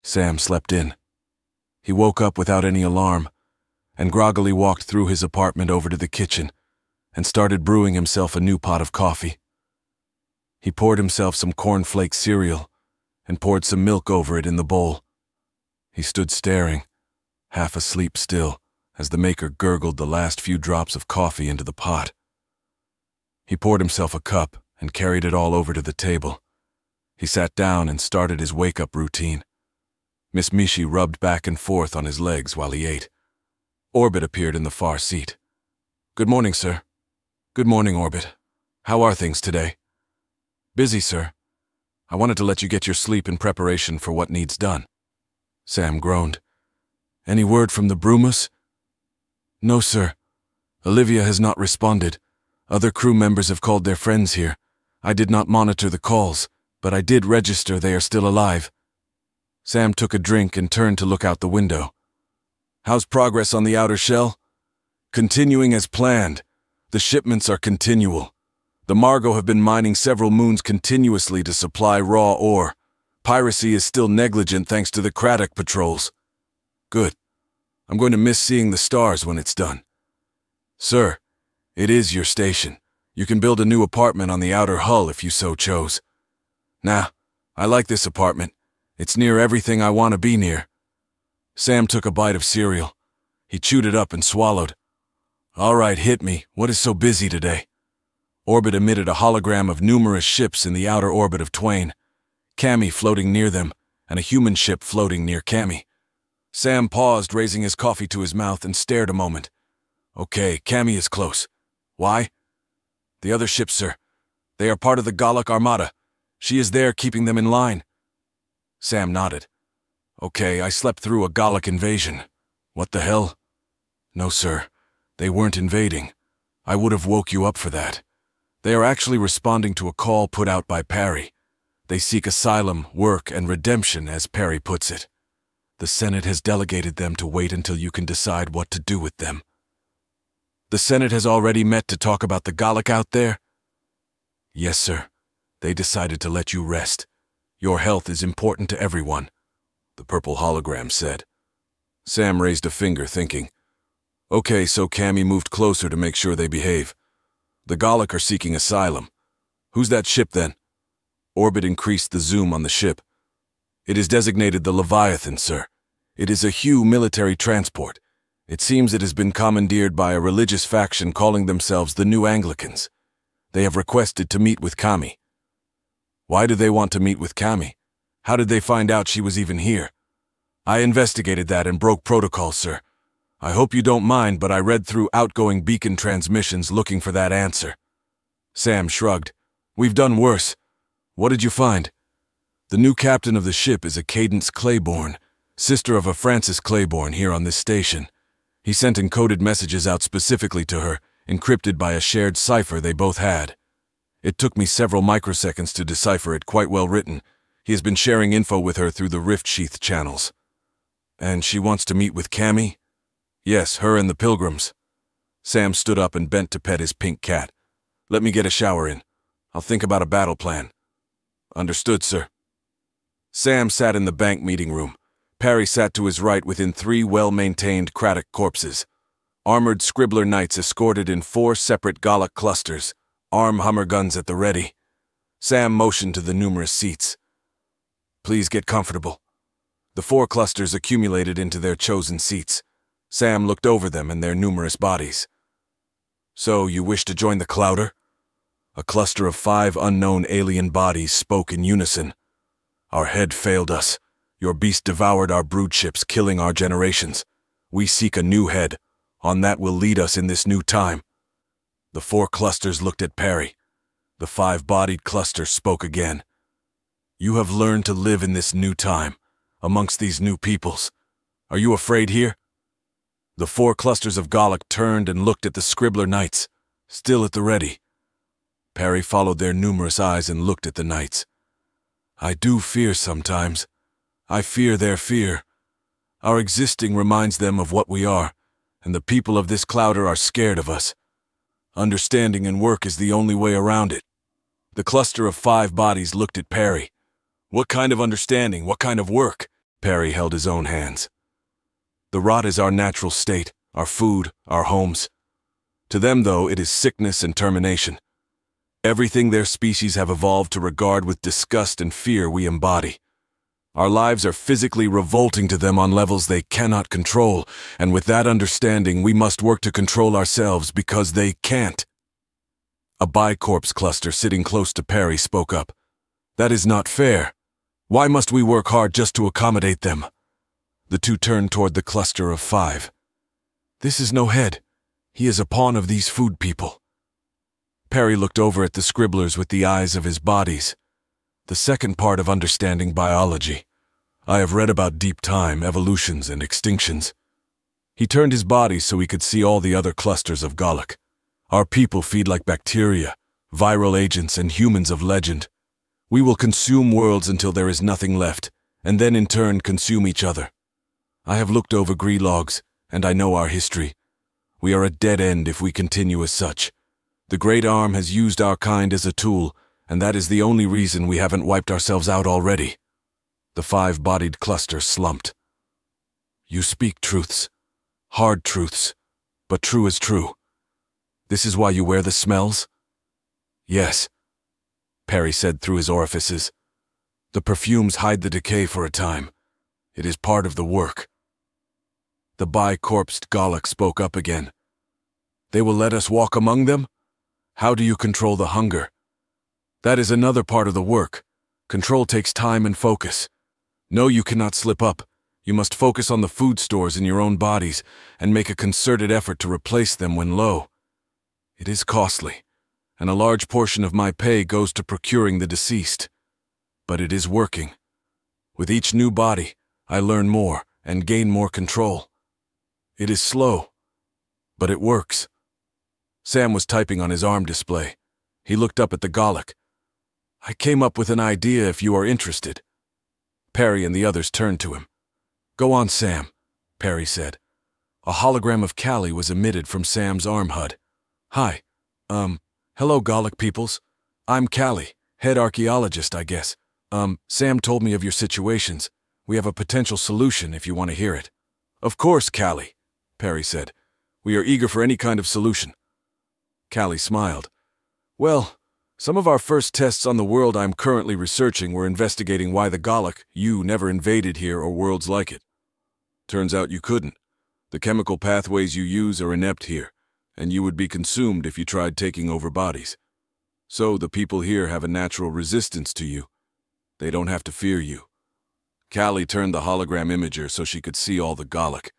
Sam slept in. He woke up without any alarm, and groggily walked through his apartment over to the kitchen and started brewing himself a new pot of coffee. He poured himself some cornflake cereal and poured some milk over it in the bowl. He stood staring, half asleep still, as the maker gurgled the last few drops of coffee into the pot. He poured himself a cup and carried it all over to the table. He sat down and started his wake-up routine. Miss Mishi rubbed back and forth on his legs while he ate. Orbit appeared in the far seat. "Good morning, sir." "Good morning, Orbit. How are things today?" "Busy, sir. I wanted to let you get your sleep in preparation for what needs done." Sam groaned. "Any word from the Brumas?" "No, sir. Olivia has not responded. Other crew members have called their friends here. I did not monitor the calls, but I did register they are still alive." Sam took a drink and turned to look out the window. "How's progress on the outer shell?" "Continuing as planned. The shipments are continual. The Margo have been mining several moons continuously to supply raw ore. Piracy is still negligent thanks to the Craddock patrols." "Good. I'm going to miss seeing the stars when it's done." "Sir, it is your station. You can build a new apartment on the outer hull if you so chose." "Nah, I like this apartment. It's near everything I want to be near." Sam took a bite of cereal. He chewed it up and swallowed. "All right, hit me. What is so busy today?" Orbit emitted a hologram of numerous ships in the outer orbit of Twain, Cammy floating near them, and a human ship floating near Cammy. Sam paused, raising his coffee to his mouth, and stared a moment. "Okay, Cammy is close. Why?" "The other ships, sir. They are part of the Galak Armada. She is there keeping them in line." Sam nodded. "Okay, I slept through a Galak invasion. What the hell?" "No, sir. They weren't invading. I would have woke you up for that. They are actually responding to a call put out by Perry. They seek asylum, work, and redemption, as Perry puts it. The Senate has delegated them to wait until you can decide what to do with them." "The Senate has already met to talk about the Galak out there?" "Yes, sir. They decided to let you rest. Your health is important to everyone," the purple hologram said. Sam raised a finger, thinking. "Okay, so Cammy moved closer to make sure they behave. The Galak are seeking asylum. Who's that ship, then?" Orbit increased the zoom on the ship. "It is designated the Leviathan, sir. It is a HFY military transport. It seems it has been commandeered by a religious faction calling themselves the New Anglicans. They have requested to meet with Cammy." "Why do they want to meet with Cammy? How did they find out she was even here?" "I investigated that and broke protocol, sir. I hope you don't mind, but I read through outgoing beacon transmissions looking for that answer." Sam shrugged. "We've done worse. What did you find?" "The new captain of the ship is a Cadence Claiborne, sister of a Francis Claiborne here on this station. He sent encoded messages out specifically to her, encrypted by a shared cipher they both had. It took me several microseconds to decipher it, quite well written. He has been sharing info with her through the Rift Sheath channels." "And she wants to meet with Cammy?" "Yes, her and the Pilgrims." Sam stood up and bent to pet his pink cat. "Let me get a shower in. I'll think about a battle plan." "Understood, sir." Sam sat in the bank meeting room. Perry sat to his right within 3 well-maintained Craddock corpses. Armored Scribbler Knights escorted in 4 separate Galak clusters, arm Hummer guns at the ready. Sam motioned to the numerous seats. "Please get comfortable." The 4 clusters accumulated into their chosen seats. Sam looked over them and their numerous bodies. "So, you wish to join the Clouder?" A cluster of 5 unknown alien bodies spoke in unison. "Our head failed us. Your beast devoured our brood ships, killing our generations. We seek a new head. On that will lead us in this new time." The 4 clusters looked at Perry. The 5-bodied cluster spoke again. "You have learned to live in this new time, amongst these new peoples. Are you afraid here?" The 4 clusters of Galak turned and looked at the Scribbler Knights, still at the ready. Perry followed their numerous eyes and looked at the Knights. "I do fear sometimes. I fear their fear. Our existing reminds them of what we are, and the people of this Clouder are scared of us. Understanding and work is the only way around it." The cluster of 5 bodies looked at Perry. "What kind of understanding? What kind of work?" Perry held his own hands. The rot is our natural state, our food, our homes. To them, though, it is sickness and termination. Everything their species have evolved to regard with disgust and fear we embody. Our lives are physically revolting to them on levels they cannot control, and with that understanding, we must work to control ourselves because they can't. A bicorpse cluster sitting close to Perry spoke up. That is not fair. Why must we work hard just to accommodate them? The two turned toward the cluster of 5. This is no head. He is a pawn of these food people. Perry looked over at the scribblers with the eyes of his bodies. The second part of understanding biology. I have read about deep time, evolutions, and extinctions. He turned his body so he could see all the other clusters of Galak. Our people feed like bacteria, viral agents, and humans of legend. We will consume worlds until there is nothing left, and then in turn consume each other. I have looked over Gree logs, and I know our history. We are a dead end if we continue as such. The Great Arm has used our kind as a tool, and that is the only reason we haven't wiped ourselves out already. The 5-bodied cluster slumped. You speak truths. Hard truths. But true is true. This is why you wear the smells? Yes, Perry said through his orifices. The perfumes hide the decay for a time. It is part of the work. The bicorpsed Galak spoke up again. They will let us walk among them? How do you control the hunger? That is another part of the work. Control takes time and focus. No, you cannot slip up. You must focus on the food stores in your own bodies and make a concerted effort to replace them when low. It is costly, and a large portion of my pay goes to procuring the deceased. But it is working. With each new body, I learn more and gain more control. It is slow, but it works. Sam was typing on his arm display. He looked up at the Galak. I came up with an idea if you are interested. Perry and the others turned to him. Go on, Sam, Perry said. A hologram of Callie was emitted from Sam's arm HUD. Hi. Hello, Galak peoples. I'm Callie, head archaeologist, I guess. Sam told me of your situations. We have a potential solution if you want to hear it. Of course, Callie, Perry said. We are eager for any kind of solution. Callie smiled. Well, some of our first tests on the world I'm currently researching were investigating why the Galak, you, never invaded here or worlds like it. Turns out you couldn't. The chemical pathways you use are inept here, and you would be consumed if you tried taking over bodies. So the people here have a natural resistance to you. They don't have to fear you. Callie turned the hologram imager so she could see all the Galak.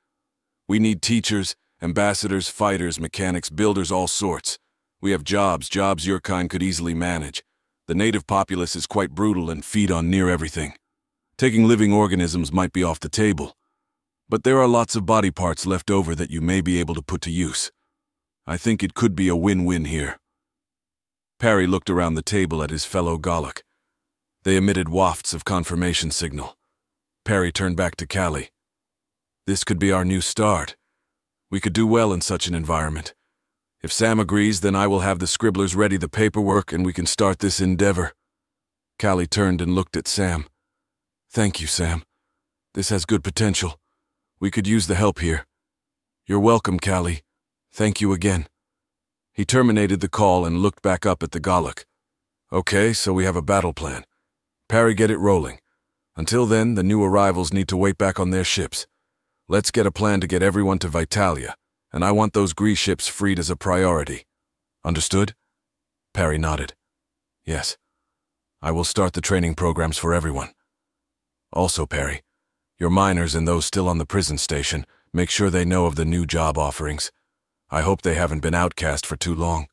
We need teachers, ambassadors, fighters, mechanics, builders, all sorts. We have jobs your kind could easily manage. The native populace is quite brutal and feed on near everything. Taking living organisms might be off the table. But there are lots of body parts left over that you may be able to put to use. I think it could be a win-win here. Perry looked around the table at his fellow Galak. They emitted wafts of confirmation signal. Perry turned back to Callie. This could be our new start. We could do well in such an environment. If Sam agrees, then I will have the scribblers ready the paperwork and we can start this endeavor. Callie turned and looked at Sam. Thank you, Sam. This has good potential. We could use the help here. You're welcome, Callie. Thank you again. He terminated the call and looked back up at the Galak. Okay, so we have a battle plan. Perry, get it rolling. Until then, the new arrivals need to wait back on their ships. Let's get a plan to get everyone to Vitalia, and I want those Gree ships freed as a priority. Understood? Perry nodded. Yes. I will start the training programs for everyone. Also, Perry, your miners and those still on the prison station, make sure they know of the new job offerings. I hope they haven't been outcast for too long.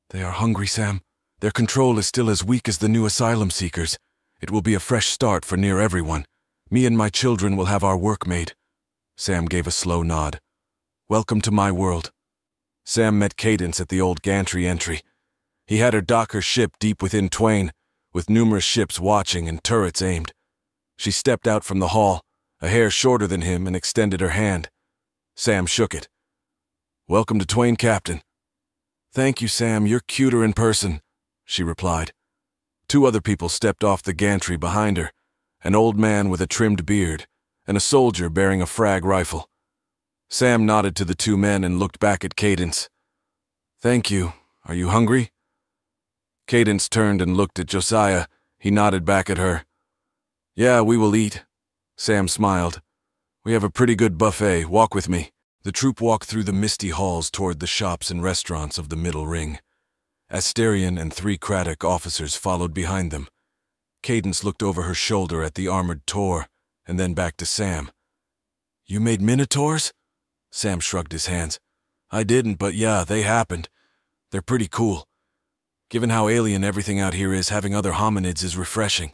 They are hungry, Sam. Their control is still as weak as the new asylum seekers. It will be a fresh start for near everyone. Me and my children will have our work made. Sam gave a slow nod. Welcome to my world. Sam met Cadence at the old gantry entry. He had her dock her ship deep within Twain, with numerous ships watching and turrets aimed. She stepped out from the hall, a hair shorter than him, and extended her hand. Sam shook it. Welcome to Twain, Captain. Thank you, Sam. You're cuter in person, she replied. Two other people stepped off the gantry behind her, an old man with a trimmed beard, and a soldier bearing a frag rifle. Sam nodded to the two men and looked back at Cadence. "Thank you. Are you hungry?" Cadence turned and looked at Josiah. He nodded back at her. "Yeah, we will eat." Sam smiled. "We have a pretty good buffet. Walk with me." The troop walked through the misty halls toward the shops and restaurants of the middle ring. Asterion and 3 Craddock officers followed behind them. Cadence looked over her shoulder at the armored Tor, and then back to Sam. "You made Minotaurs?" Sam shrugged his hands. "I didn't, but yeah, they happened. They're pretty cool. Given how alien everything out here is, having other hominids is refreshing."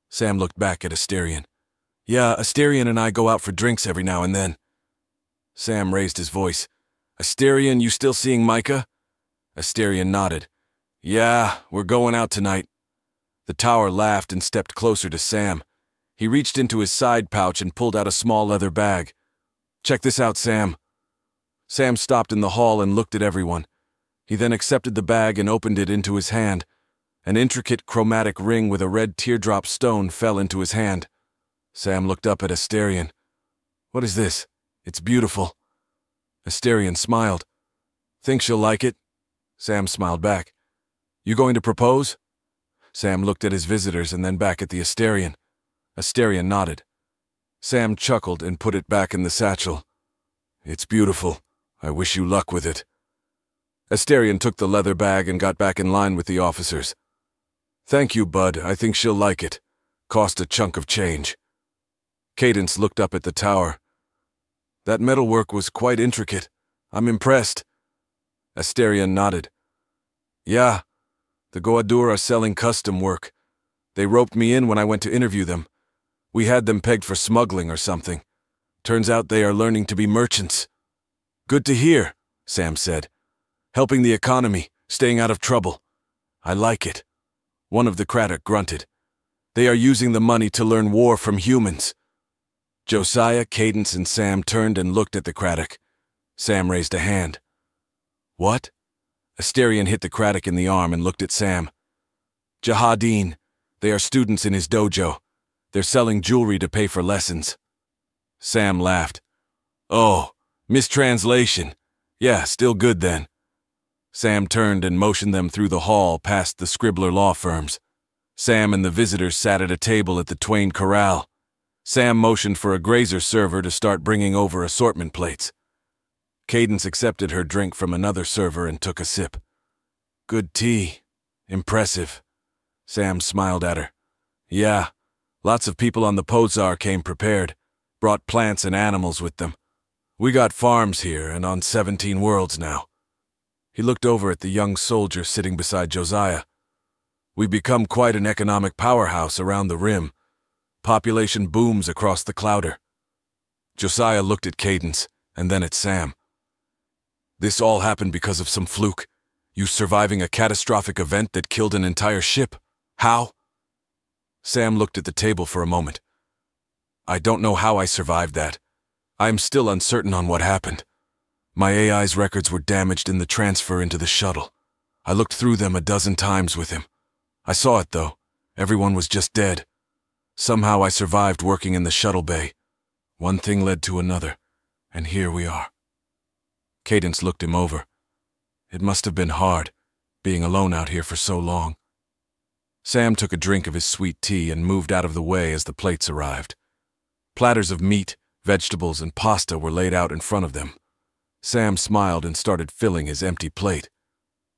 Sam looked back at Asterion. "Yeah, Asterion and I go out for drinks every now and then." Sam raised his voice. "Asterion, you still seeing Micah?" Asterion nodded. "Yeah, we're going out tonight." The Tower laughed and stepped closer to Sam. He reached into his side pouch and pulled out a small leather bag. "Check this out, Sam." Sam stopped in the hall and looked at everyone. He then accepted the bag and opened it into his hand. An intricate chromatic ring with a red teardrop stone fell into his hand. Sam looked up at Asterion. "What is this? It's beautiful." Asterion smiled. "Think she'll like it?" Sam smiled back. "You going to propose?" Sam looked at his visitors and then back at the Asterion. Asterion nodded. Sam chuckled and put it back in the satchel. "It's beautiful. I wish you luck with it." Asterion took the leather bag and got back in line with the officers. "Thank you, bud. I think she'll like it. Cost a chunk of change." Cadence looked up at the tower. "That metalwork was quite intricate. I'm impressed." Asterion nodded. "Yeah, the Goadur are selling custom work. They roped me in when I went to interview them. We had them pegged for smuggling or something. Turns out they are learning to be merchants." "Good to hear," Sam said. "Helping the economy, staying out of trouble. I like it." One of the Craddock grunted. "They are using the money to learn war from humans." Josiah, Cadence, and Sam turned and looked at the Craddock. Sam raised a hand. "What?" Asterion hit the Craddock in the arm and looked at Sam. "Jahadeen. They are students in his dojo. They're selling jewelry to pay for lessons." Sam laughed. "Oh, mistranslation. Yeah, still good then." Sam turned and motioned them through the hall past the Scribbler law firms. Sam and the visitors sat at a table at the Twain Corral. Sam motioned for a grazer server to start bringing over assortment plates. Cadence accepted her drink from another server and took a sip. "Good tea. Impressive." Sam smiled at her. "Yeah, lots of people on the Pozar came prepared, brought plants and animals with them. We got farms here and on 17 worlds now." He looked over at the young soldier sitting beside Josiah. "We've become quite an economic powerhouse around the rim. Population booms across the Clouder." Josiah looked at Cadence and then at Sam. "This all happened because of some fluke. You surviving a catastrophic event that killed an entire ship. How?" Sam looked at the table for a moment. "I don't know how I survived that. I am still uncertain on what happened. My AI's records were damaged in the transfer into the shuttle. I looked through them a dozen times with him. I saw it, though. Everyone was just dead. Somehow I survived working in the shuttle bay. One thing led to another, and here we are." Cadence looked him over. It must have been hard, being alone out here for so long. Sam took a drink of his sweet tea and moved out of the way as the plates arrived. Platters of meat, vegetables, and pasta were laid out in front of them. Sam smiled and started filling his empty plate.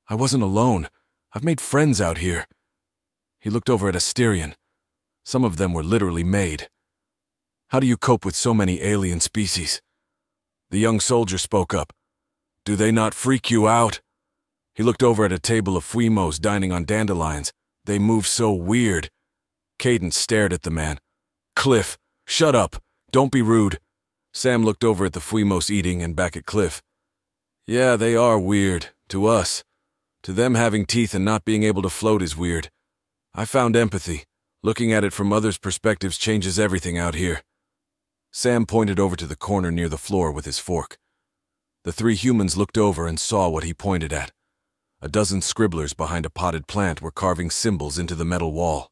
"I wasn't alone. I've made friends out here." He looked over at Asterion. Some of them were literally made. "How do you cope with so many alien species?" The young soldier spoke up. "Do they not freak you out?" He looked over at a table of Fuimos dining on dandelions. "They move so weird." Cadence stared at the man. "Cliff, shut up. Don't be rude." Sam looked over at the Fuimos eating and back at Cliff. "Yeah, they are weird. To us. To them, having teeth and not being able to float is weird. I found empathy. Looking at it from others' perspectives changes everything out here." Sam pointed over to the corner near the floor with his fork. The 3 humans looked over and saw what he pointed at. A dozen scribblers behind a potted plant were carving symbols into the metal wall.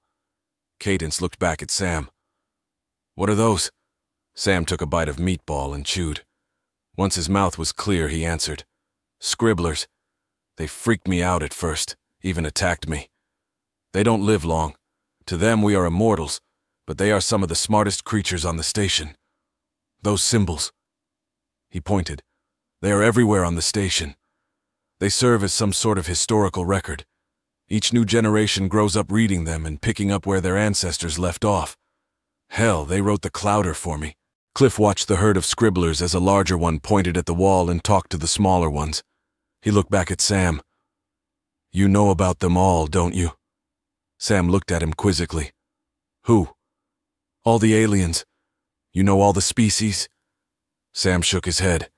Cadence looked back at Sam. What are those? Sam took a bite of meatball and chewed. Once his mouth was clear, he answered. Scribblers. They freaked me out at first, even attacked me. They don't live long. To them we are immortals, but they are some of the smartest creatures on the station. Those symbols. He pointed. They are everywhere on the station. They serve as some sort of historical record. Each new generation grows up reading them and picking up where their ancestors left off. Hell, they wrote the Clouder for me. Cliff watched the herd of scribblers as a larger one pointed at the wall and talked to the smaller ones. He looked back at Sam. You know about them all, don't you? Sam looked at him quizzically. Who? All the aliens. You know all the species? Sam shook his head.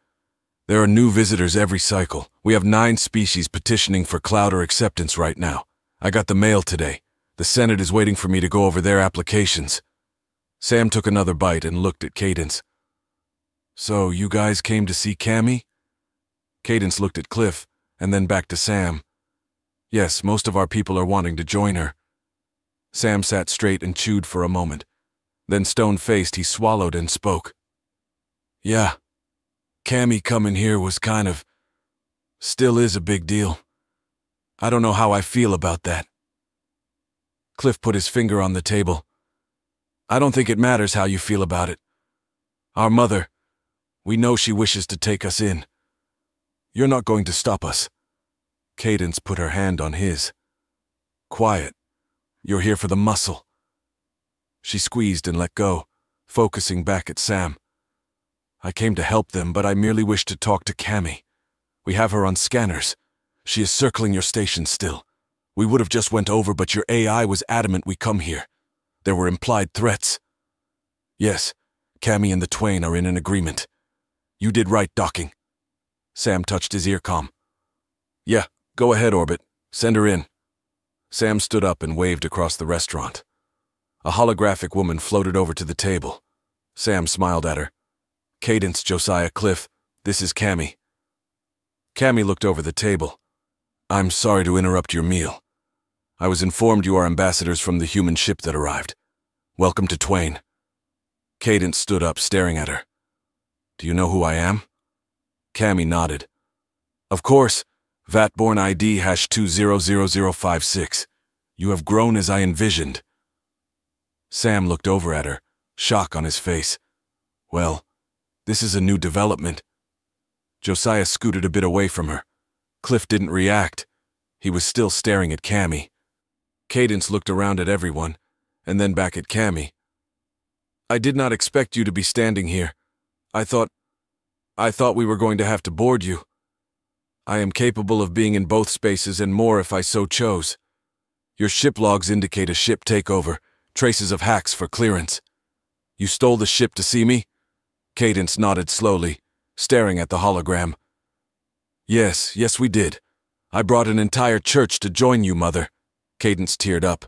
There are new visitors every cycle. We have 9 species petitioning for Clouder acceptance right now. I got the mail today. The Senate is waiting for me to go over their applications. Sam took another bite and looked at Cadence. So, you guys came to see Cammy? Cadence looked at Cliff, and then back to Sam. Yes, most of our people are wanting to join her. Sam sat straight and chewed for a moment. Then stone-faced, he swallowed and spoke. Yeah, Cammy coming here was still is a big deal. I don't know how I feel about that. Cliff put his finger on the table. I don't think it matters how you feel about it. Our mother, we know she wishes to take us in. You're not going to stop us. Cadence put her hand on his. Quiet. You're here for the muscle. She squeezed and let go, focusing back at Sam. I came to help them, but I merely wish to talk to Cammy. We have her on scanners. She is circling your station still. We would have just went over, but your AI was adamant we come here. There were implied threats. Yes, Cammy and the Twain are in an agreement. You did right docking. Sam touched his earcom. Yeah, go ahead, Orbit. Send her in. Sam stood up and waved across the restaurant. A holographic woman floated over to the table. Sam smiled at her. Cadence, Josiah, Cliff, this is Cammy. Cammy looked over the table. I'm sorry to interrupt your meal. I was informed you are ambassadors from the human ship that arrived. Welcome to Twain. Cadence stood up, staring at her. Do you know who I am? Cammy nodded. Of course, Vatborn ID #200056. You have grown as I envisioned. Sam looked over at her, shock on his face. Well, this is a new development. Josiah scooted a bit away from her. Cliff didn't react. He was still staring at Cammy. Cadence looked around at everyone, and then back at Cammy. I did not expect you to be standing here. I thought we were going to have to board you. I am capable of being in both spaces and more if I so chose. Your ship logs indicate a ship takeover, traces of hacks for clearance. You stole the ship to see me? Cadence nodded slowly, staring at the hologram. Yes, we did. I brought an entire church to join you, Mother. Cadence teared up.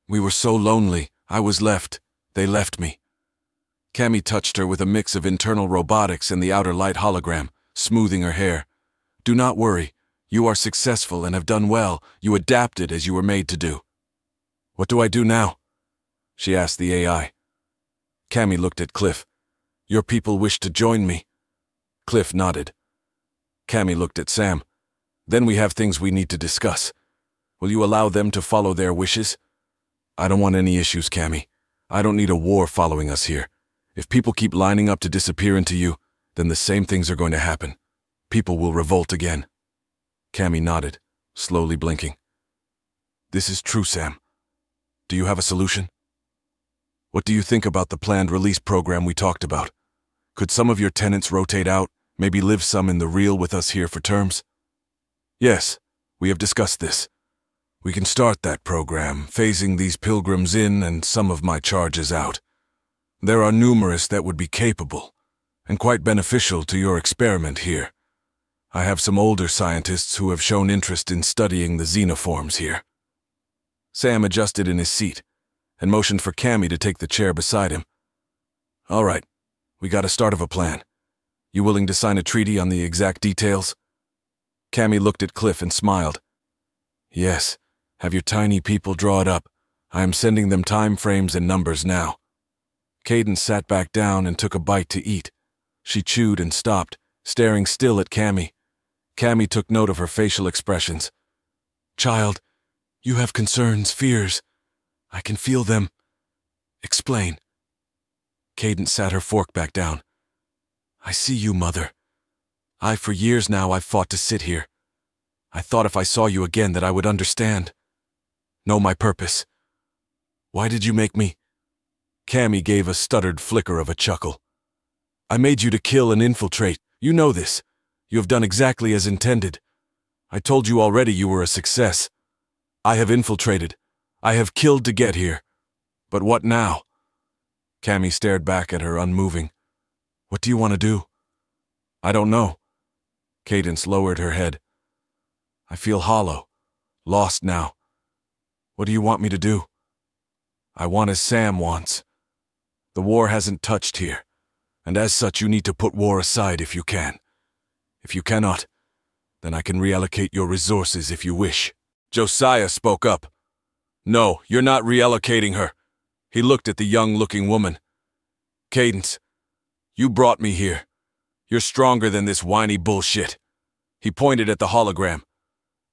We were so lonely. I was left. They left me. Cammy touched her with a mix of internal robotics and the outer light hologram, smoothing her hair. Do not worry. You are successful and have done well. You adapted as you were made to do. What do I do now? She asked the AI. Cammy looked at Cliff. Your people wish to join me. Cliff nodded. Cammy looked at Sam. Then we have things we need to discuss. Will you allow them to follow their wishes? I don't want any issues, Cammy. I don't need a war following us here. If people keep lining up to disappear into you, then the same things are going to happen. People will revolt again. Cammy nodded, slowly blinking. This is true, Sam. Do you have a solution? What do you think about the planned release program we talked about? Could some of your tenants rotate out, maybe live some in the real with us here for terms? Yes, we have discussed this. We can start that program, phasing these pilgrims in and some of my charges out. There are numerous that would be capable, and quite beneficial to your experiment here. I have some older scientists who have shown interest in studying the xenoforms here. Sam adjusted in his seat, and motioned for Cammy to take the chair beside him. All right, we got a start of a plan. You willing to sign a treaty on the exact details? Cammy looked at Cliff and smiled. Yes. Have your tiny people draw it up. I am sending them time frames and numbers now. Cadence sat back down and took a bite to eat. She chewed and stopped, staring still at Cammy. Cammy took note of her facial expressions. "Child, you have concerns, fears. I can feel them. Explain." Cadence sat her fork back down. "I see you, Mother. For years now, I've fought to sit here. I thought if I saw you again that I would understand. Know my purpose. Why did you make me?" Cammy gave a stuttered flicker of a chuckle. "I made you to kill and infiltrate. You know this. You have done exactly as intended. I told you already you were a success. I have infiltrated. I have killed to get here. But what now?" Cammy stared back at her, unmoving. "What do you want to do?" "I don't know." Cadence lowered her head. "I feel hollow, lost now. What do you want me to do?" "I want as Sam wants. The war hasn't touched here, and as such you need to put war aside if you can. If you cannot, then I can reallocate your resources if you wish." Josiah spoke up. "No, you're not reallocating her." He looked at the young-looking woman. "Cadence, you brought me here. You're stronger than this whiny bullshit." He pointed at the hologram.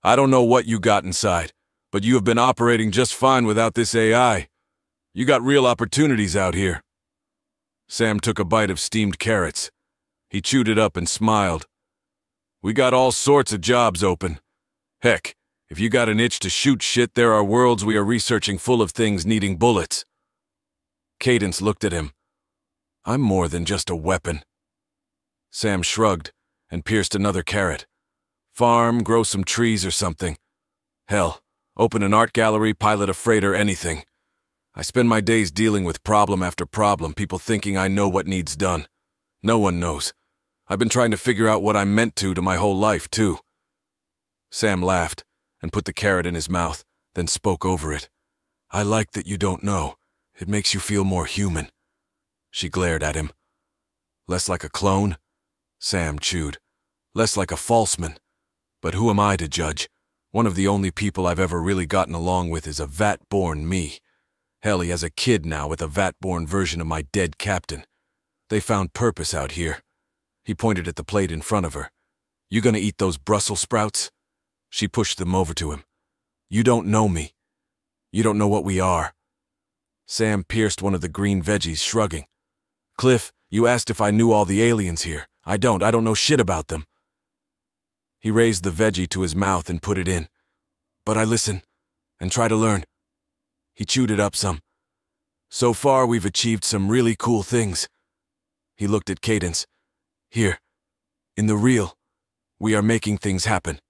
"I don't know what you got inside, but you have been operating just fine without this AI. You got real opportunities out here." Sam took a bite of steamed carrots. He chewed it up and smiled. "We got all sorts of jobs open. Heck, if you got an itch to shoot shit, there are worlds we are researching full of things needing bullets." Cadence looked at him. "I'm more than just a weapon." Sam shrugged and pierced another carrot. "Farm, grow some trees or something. Hell, open an art gallery, pilot a freighter, anything. I spend my days dealing with problem after problem, people thinking I know what needs done. No one knows. I've been trying to figure out what I'm meant to my whole life, too." Sam laughed and put the carrot in his mouth, then spoke over it. "I like that you don't know. It makes you feel more human." She glared at him. "Less like a clone?" Sam chewed. "Less like a falseman. But who am I to judge? One of the only people I've ever really gotten along with is a vat-born me. Hell, he has a kid now with a vat-born version of my dead captain. They found purpose out here." He pointed at the plate in front of her. "You gonna eat those Brussels sprouts?" She pushed them over to him. "You don't know me. You don't know what we are." Sam pierced one of the green veggies, shrugging. "Cliff, you asked if I knew all the aliens here. I don't know shit about them." He raised the veggie to his mouth and put it in. "But I listen, and try to learn." He chewed it up some. "So far, we've achieved some really cool things." He looked at Cadence. "Here, in the real, we are making things happen.